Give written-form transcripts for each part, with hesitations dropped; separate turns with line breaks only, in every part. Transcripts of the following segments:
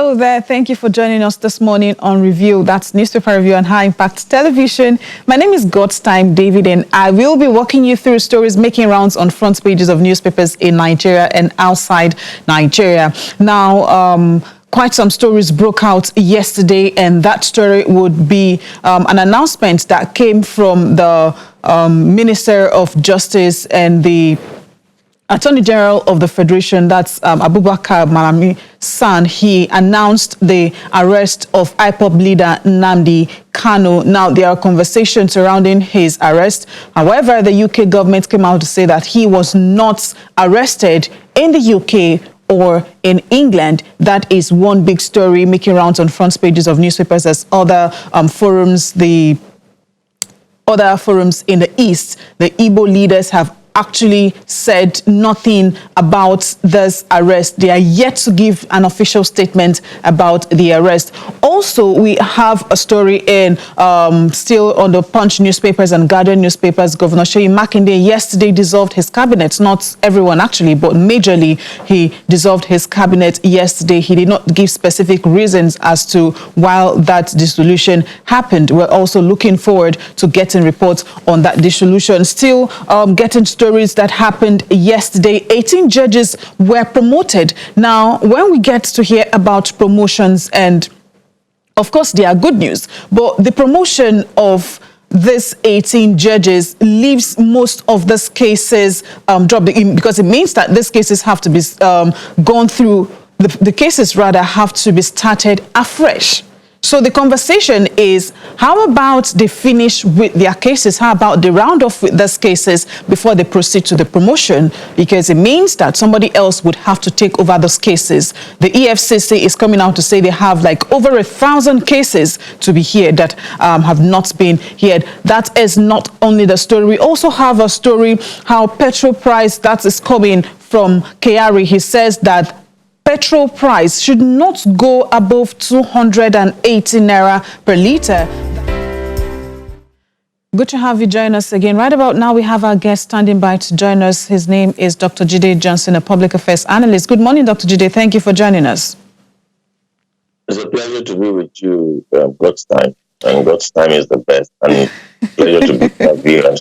Hello there. Thank you for joining us this morning on Review. That's Newspaper Review on High Impact Television. My name is God's Time David, and I will be walking you through stories making rounds on front pages of newspapers in Nigeria and outside Nigeria. Now, quite some stories broke out yesterday, and that story would be an announcement that came from the Minister of Justice and the Attorney General of the Federation, that's Abubakar Malami San. He announced the arrest of IPOB leader Nnamdi Kanu. Now, there are conversations surrounding his arrest. However, the UK government came out to say that he was not arrested in the UK or in England. That is one big story making rounds on front pages of newspapers as other forums, other forums in the East. The Igbo leaders have actually said nothing about this arrest. They are yet to give an official statement about the arrest. Also, we have a story in still on the Punch newspapers and Guardian newspapers. Governor Seyi Makinde yesterday dissolved his cabinet. Not everyone actually, but majorly he dissolved his cabinet yesterday. He did not give specific reasons as to why that dissolution happened. We're also looking forward to getting reports on that dissolution. Still getting stories that happened yesterday. 18 judges were promoted. Now, when we get to hear about promotions, and of course they are good news, but the promotion of these 18 judges leaves most of these cases dropped, because it means that these cases have to be gone through, the cases rather have to be started afresh. So the conversation is, how about they finish with their cases? How about they round off with these cases before they proceed to the promotion? Because it means that somebody else would have to take over those cases. The EFCC is coming out to say they have like over 1,000 cases to be heard that have not been heard. That is not only the story. We also have a story how petrol price, that is coming from Kyari. He says that petrol price should not go above 280 naira per litre. Good to have you join us again. Right about now, we have our guest standing by to join us. His name is Dr. Jide Johnson, a public affairs analyst. Good morning, Dr. Jide. Thank you for joining us.
It's a pleasure to be with you, God's Time. And God's Time is the best. And pleasure to be with you.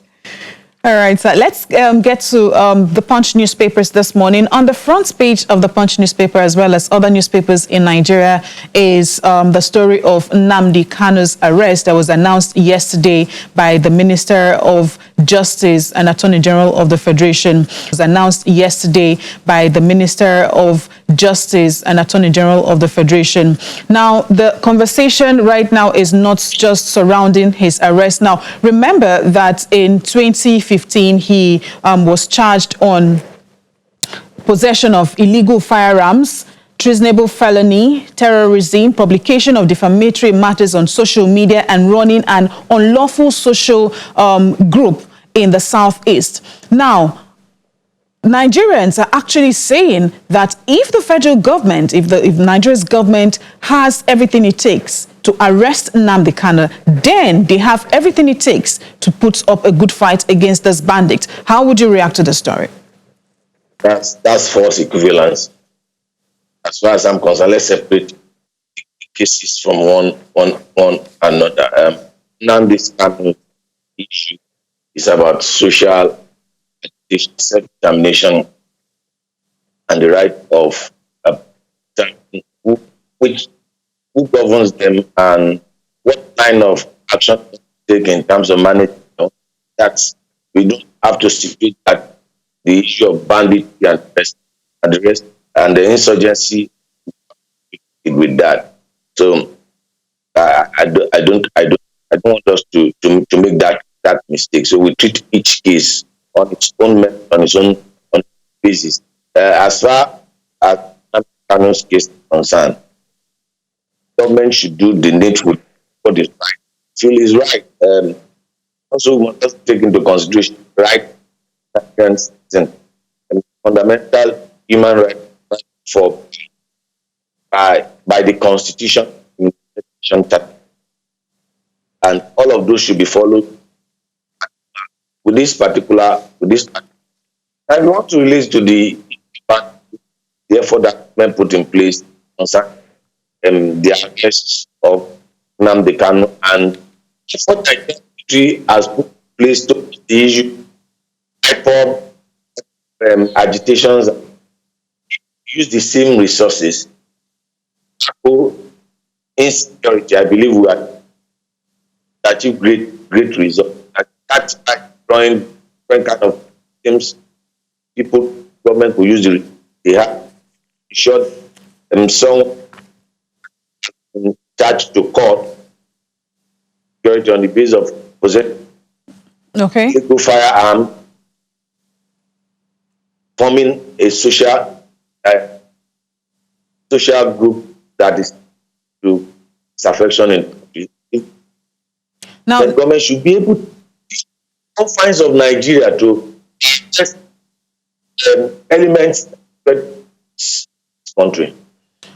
All right, so let's get to the Punch newspapers this morning. On the front page of the Punch newspaper, as well as other newspapers in Nigeria, is the story of Nnamdi Kanu's arrest that was announced yesterday by the Minister of Justice and Attorney General of the Federation. It was announced yesterday by the Minister of Justice and Attorney General of the Federation. Now, the conversation right now is not just surrounding his arrest. Now, remember that in 2015, he was charged on possession of illegal firearms, treasonable felony, terrorism, publication of defamatory matters on social media, and running an unlawful social group in the Southeast. Now, Nigerians are actually saying that if the federal government, if Nigeria's government has everything it takes to arrest Nnamdi Kanu, then they have everything it takes to put up a good fight against this bandit. How would you react to the story?
That's false equivalence. As far as I'm concerned, let's separate the cases from one another. Nnamdi Kanu issue is about social self-determination and the right of who governs them and what kind of action to take in terms of management. That we don't have to separate that the issue of banditry and the rest and the insurgency with that. So I don't want us to make that mistake. So we treat each case on its own basis. As far as Kanu's case is concerned, government should do the needful for the right. Feel is right. Also, we must take into consideration right and fundamental human right for by the Constitution, and all of those should be followed. With this, and we want to relate to the effort that men put in place concerning the arrests of Nnamdi Kanu, and what identity has put in place to the issue of agitations, use the same resources to insecurity. I believe we are achieve great results. And that's drawing different kind of systems. People, government will use they have shot some charged to court security on the basis of possession of firearm, forming a social group that is to disaffection in the country. Now, the government should be able to confines of Nigeria to test elements of this country.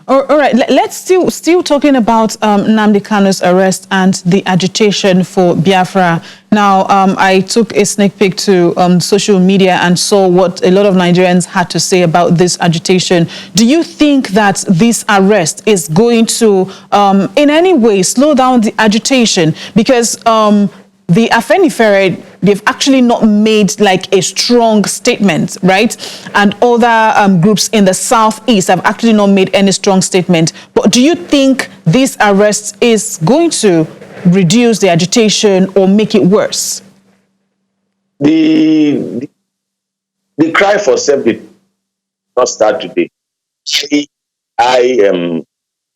All right, let's still talking about Nnamdi Kanu's arrest and the agitation for Biafra. Now, I took a sneak peek to social media and saw what a lot of Nigerians had to say about this agitation. Do you think that this arrest is going to, in any way, slow down the agitation? Because the Afenifere, they've actually not made like a strong statement, right? And other groups in the southeast have actually not made any strong statement. But do you think this arrest is going to reduce the agitation or make it worse?
The cry for self did not start today.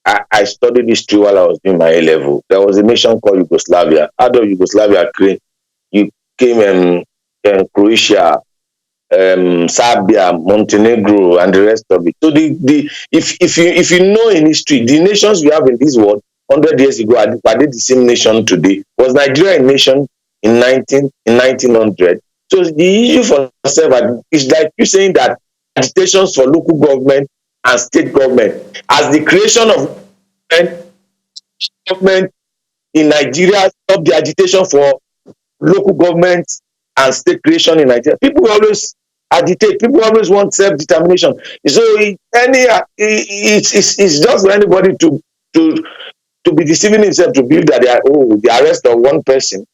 I studied history while I was doing my A-level. There was a nation called Yugoslavia. Out of Yugoslavia came Croatia, Serbia, Montenegro, and the rest of it. So if you know in history, the nations we have in this world 100 years ago are they the same nation today? Was Nigeria a nation in 1900? So the issue for self is like you saying that agitations for local government and state government, as the creation of government in Nigeria stop the agitation for local government and state creation in Nigeria. People always agitate. People always want self-determination. So it's just for anybody to be deceiving himself to believe that the arrest of one person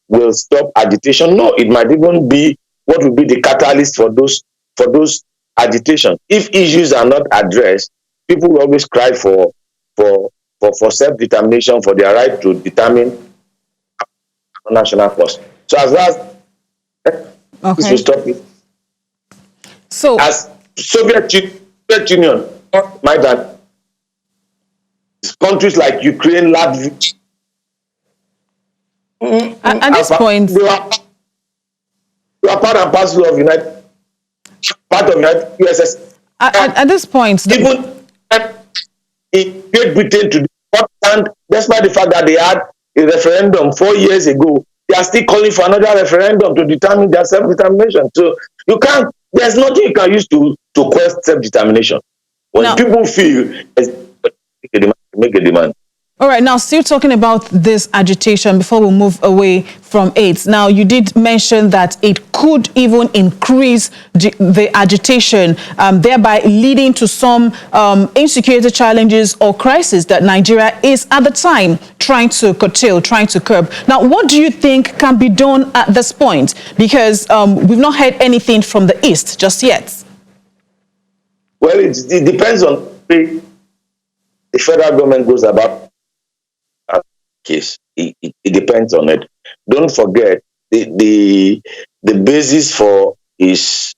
will stop agitation. No, it might even be what will be the catalyst for those agitation. If issues are not addressed, people will always cry for self-determination, for their right to determine national cost. So as well this will stop it. So as Soviet Union, my bad, countries like Ukraine, Latvia,
at this point,
they are part and parcel of part of USS.
At this point,
even in Great Britain today, and despite the fact that they had a referendum 4 years ago, they are still calling for another referendum to determine their self-determination. So there's nothing you can use to quest self-determination. When people feel, make a demand.
All right, now still talking about this agitation before we move away from AIDS. Now, you did mention that it could even increase the agitation, thereby leading to some insecurity challenges or crisis that Nigeria is at the time trying to curtail, trying to curb. Now, what do you think can be done at this point? Because we've not heard anything from the East just yet.
Well, it depends on the federal government goes about case. It depends on it. Don't forget the basis for his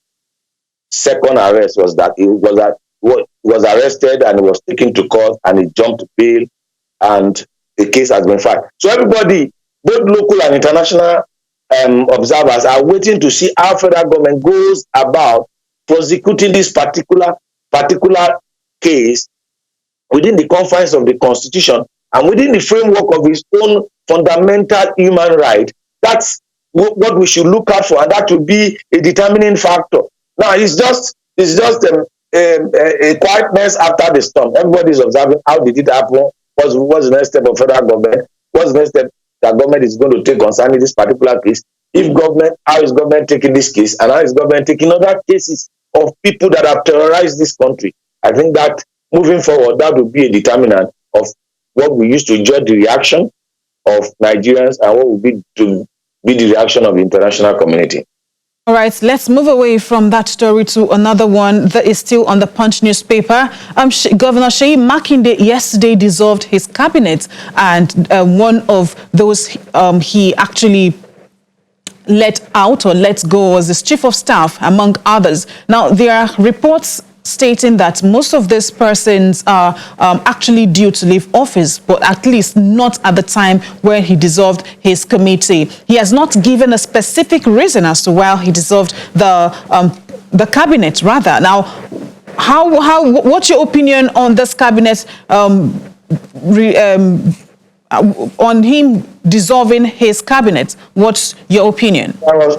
second arrest was that he was arrested and he was taken to court and he jumped bail and the case has been filed. So everybody, both local and international observers, are waiting to see how federal government goes about prosecuting this particular case within the confines of the Constitution and within the framework of his own fundamental human right. That's what we should look out for, and that will be a determining factor. Now, it's just a quietness after the storm. Everybody is observing how did it happen, what's the next step of federal government, what's the next step that government is going to take concerning this particular case. How is government taking this case, and how is government taking other cases of people that have terrorized this country. I think that moving forward, that will be a determinant of what we used to judge the reaction of Nigerians and what would be to be the reaction of the international community.
All right, let's move away from that story to another one that is still on the Punch newspaper. Governor Seyi Makinde yesterday dissolved his cabinet, and one of those he actually let out or let go was his chief of staff, among others. Now, there are reports stating that most of these persons are actually due to leave office, but at least not at the time where he dissolved his committee. He has not given a specific reason as to why he dissolved the cabinet, rather. Now, what's your opinion on this cabinet, on him dissolving his cabinet? What's your opinion?
I was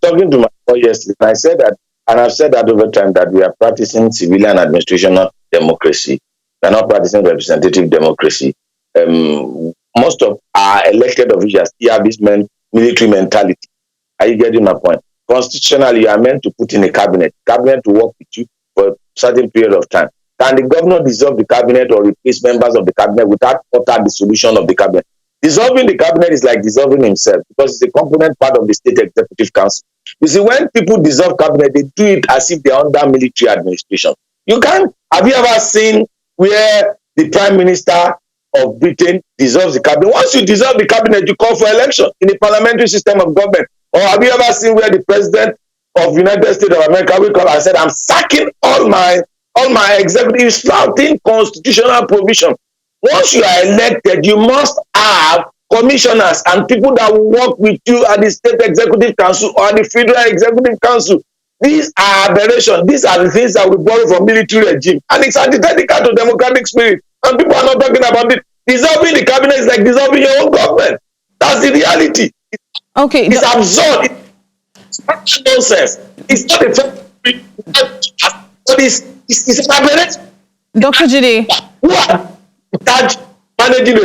talking to my boy yesterday, and I said that, and I've said that over time, that we are practicing civilian administration, not democracy. We are not practicing representative democracy. Most of our elected officials still have this military mentality. Are you getting my point? Constitutionally, you are meant to put in a cabinet to work with you for a certain period of time. Can the governor dissolve the cabinet or replace members of the cabinet without utter dissolution of the cabinet? Dissolving the cabinet is like dissolving himself, because it's a component part of the state executive council. You see, when people dissolve cabinet, they do it as if they are under military administration. Have you ever seen where the Prime Minister of Britain dissolves the cabinet? Once you dissolve the cabinet, you call for election in a parliamentary system of government. Or have you ever seen where the President of the United States of America will call and said, I'm sacking all my executives, flouting constitutional provision? Once you are elected, you must have commissioners and people that will work with you at the state executive council or the federal executive council. These are aberrations. These are the things that we borrow from military regime, and it's antithetical to democratic spirit. And people are not talking about it. Dissolving the cabinet is like dissolving your own government. That's the reality.
Okay,
it's absurd. It's not nonsense. It's not a fair, but it's an aberration.
Dr. Jide,
who are charged managing the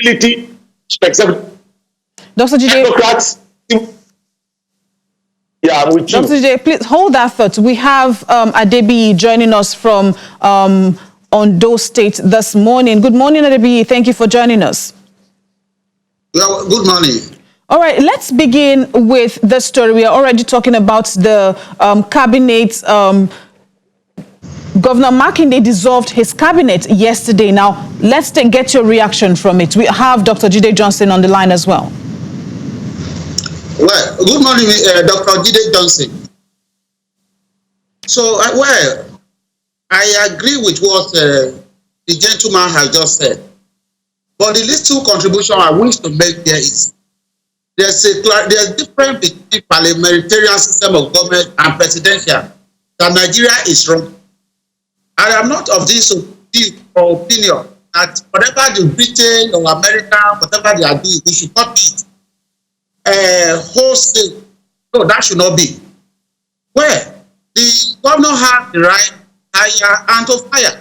responsibility?
Dr. Jide,
Democrats. Yeah, I'm with you.
Dr. Jide, please hold that thought. We have Adebiyi joining us from Ondo State this morning. Good morning, Adebiyi. Thank you for joining us.
Well, good morning.
All right, let's begin with the story. We are already talking about the cabinet. Governor Makinde dissolved his cabinet yesterday. Now, let's get your reaction from it. We have Dr. Jide Johnson on the line as well.
Well, good morning, Dr. Jide Johnson. So, I agree with what the gentleman has just said. But the little contribution I wish to make there is there's a difference between parliamentarian system of government and presidential. That Nigeria is wrong. I am not of this opinion that whatever the Britain or America, whatever they are doing, we should not be wholesale. No, that should not be. Where the governor has the right to hire and to fire.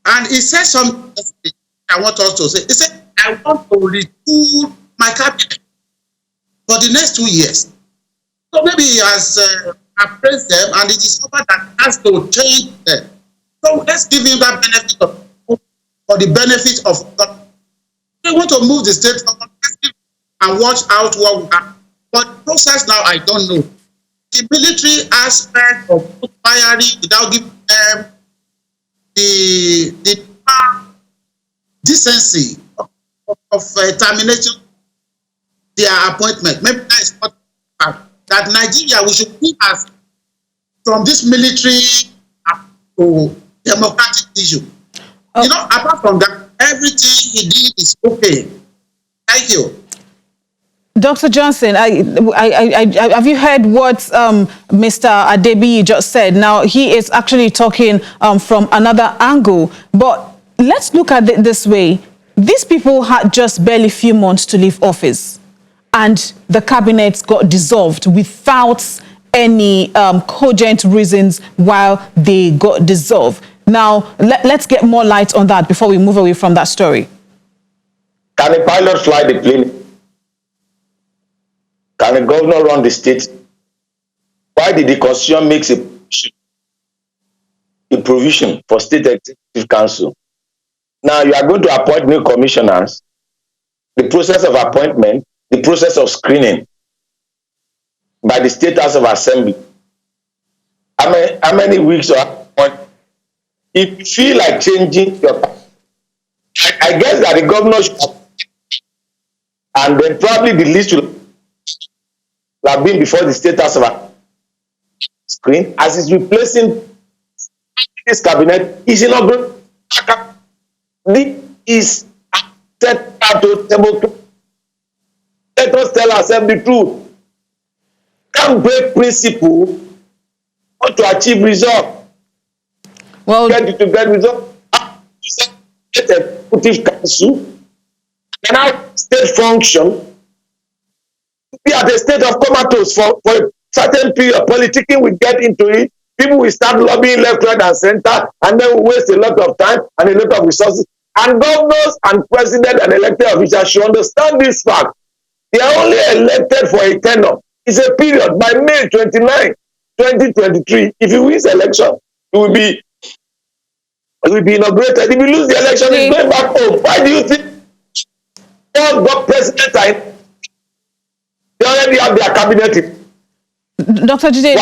And he said something I want us to say. He said, I want to retool my cabinet for the next 2 years. So maybe he has appraised them and it is over that has to change them. So let's give him that benefit for the benefit of God. We want to move the state forward and watch out what will happen. But the process now, I don't know. The military aspect of firing without giving them the decency of terminating their appointment. Maybe that is not that Nigeria, we should move us from this military to democratic issue. Oh. You know, apart from that, everything he did is okay. Thank you.
Dr. Johnson, have you heard what Mr. Adebiyi just said? Now, he is actually talking from another angle. But let's look at it this way. These people had just barely a few months to leave office, and the cabinet got dissolved without any cogent reasons why they got dissolved. Now, let's get more light on that before we move away from that story.
Can a pilot fly the plane? Can a governor run the state? Why did the Constitution make a provision for state executive council Now you are going to appoint new commissioners. The process of appointment, the process of screening by the State House of Assembly. How many weeks or if you feel like changing your, I guess that the governor should, and then probably the list will have been before the State House of screen as is replacing this cabinet is inaugurated. This is set out to table. Let us tell ourselves the truth. Can't break principle or to achieve result.
Well,
Get to get result. Get a executive council and now state function be at a state of comatose for a certain period. Politicking will get into it. People will start lobbying left, right, and center, and then we waste a lot of time and a lot of resources. And governors and president and elected officials should understand this fact. They are only elected for a tenure. It's a period. By May 29, 2023, if you win the election, it will be inaugurated. If you lose the election, it's going back home. Why do you think all God presidents are they already have their cabinet?
Dr. Jide,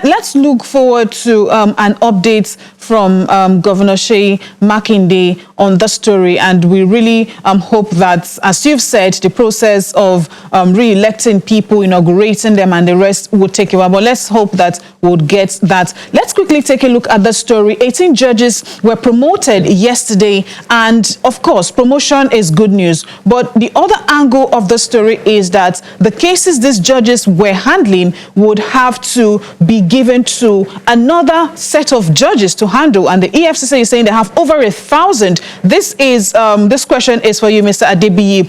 let's look forward to an update from Governor Seyi Makinde on the story, and we really hope that, as you've said, the process of re-electing people, inaugurating them, and the rest will take a while. But let's hope that we'll get that. Let's quickly take a look at the story. 18 judges were promoted yesterday, and of course, promotion is good news. But the other angle of the story is that the cases these judges were handling would have to be given to another set of judges to handle, and the EFCC is saying they have over 1,000. This question is for you, Mr. Adebiyi.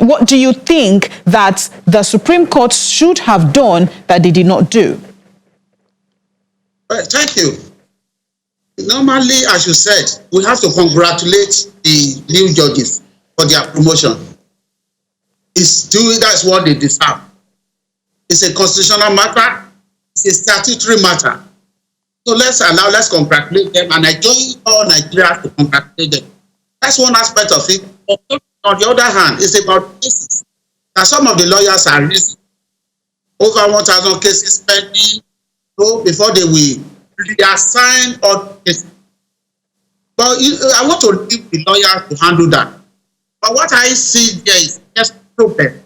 What do you think that the Supreme Court should have done that they did not do?
Thank you. Normally, as you said, we have to congratulate the new judges for their promotion. That's what they deserve. It's a constitutional matter. It's a statutory matter. So let's congratulate them, and I join all Nigerians to congratulate them. That's one aspect of it. On the other hand, it's about cases. Now, some of the lawyers are raising over 1,000 cases pending before they will reassign all cases. But I want to leave the lawyers to handle that. But what I see there is just problem.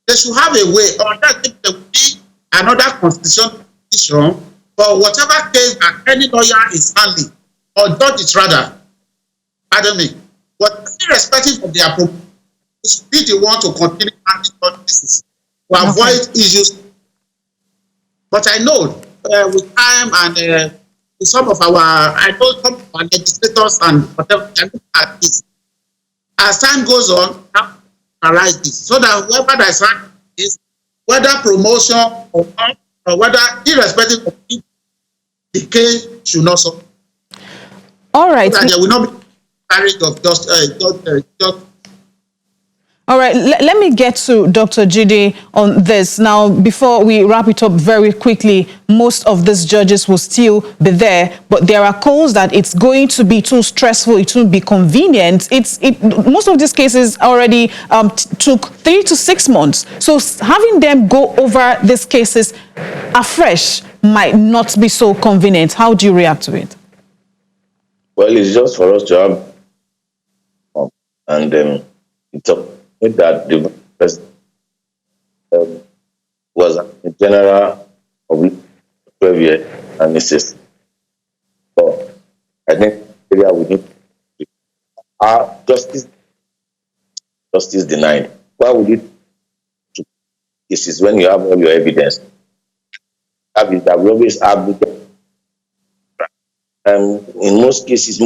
They should have a way, or that there will be another constitutional petition for whatever case that any lawyer is handling, or judges rather, pardon me, but irrespective of their proposal, they should be the one to continue handling cases to avoid issues. But I know with time and some of our legislators and whatever, they look at this. As time goes on, arise this, so that whoever that is, whether promotion or not, or whether irrespective of it, the case should not suffer.
All right.
So that there will not be carriage of just.
All right, let me get to Dr. Jide on this. Now, before we wrap it up very quickly, most of these judges will still be there, but there are calls that it's going to be too stressful, it won't be convenient. Most of these cases already took 3 to 6 months. So having them go over these cases afresh might not be so convenient. How do you react to it?
Well, it's just for us to have, and it's up. That the president was a general of 12 years and assist. So I think area we need justice denied. Why would it? This is when you have all your evidence. That we always have. In most cases,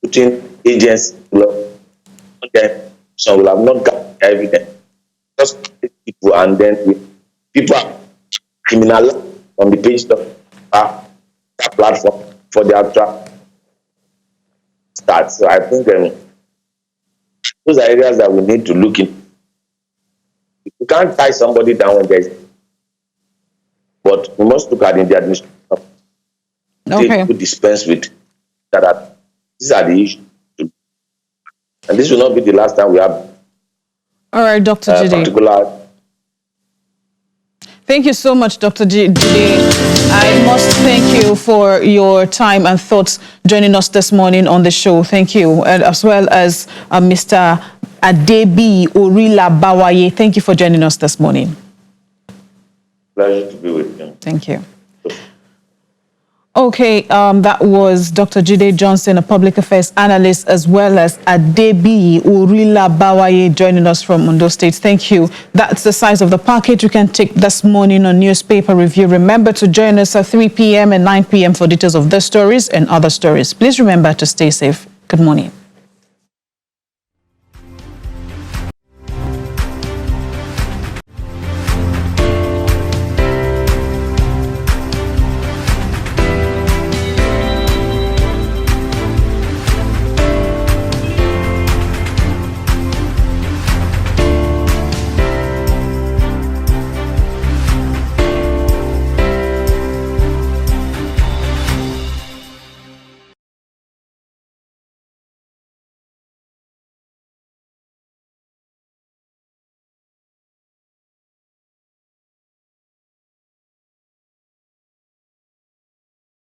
putting agents. Okay. So we'll have not got evidence. Just people, and then people are criminal on the page of that platform for the actual start. So I think those are areas that we need to look in. You can't tie somebody down when there's, but we must look at in the administration.
Okay.
They dispense with that. These are the issues. And this will not be the last time we have
All right, Dr. Jide.
particular.
Thank you so much, Dr. Jide. I must thank you for your time and thoughts joining us this morning on the show. Thank you. And as well as Mr. Adebi Orila Bawaye. Thank you for joining us this morning.
Pleasure to be with you.
Thank you. Okay, that was Dr. Jide Johnson, a public affairs analyst, as well as Adebi Orila Bawaye joining us from Ondo State. Thank you. That's the size of the package you can take this morning on Newspaper Review. Remember to join us at 3 p.m. and 9 p.m. for details of the stories and other stories. Please remember to stay safe. Good morning.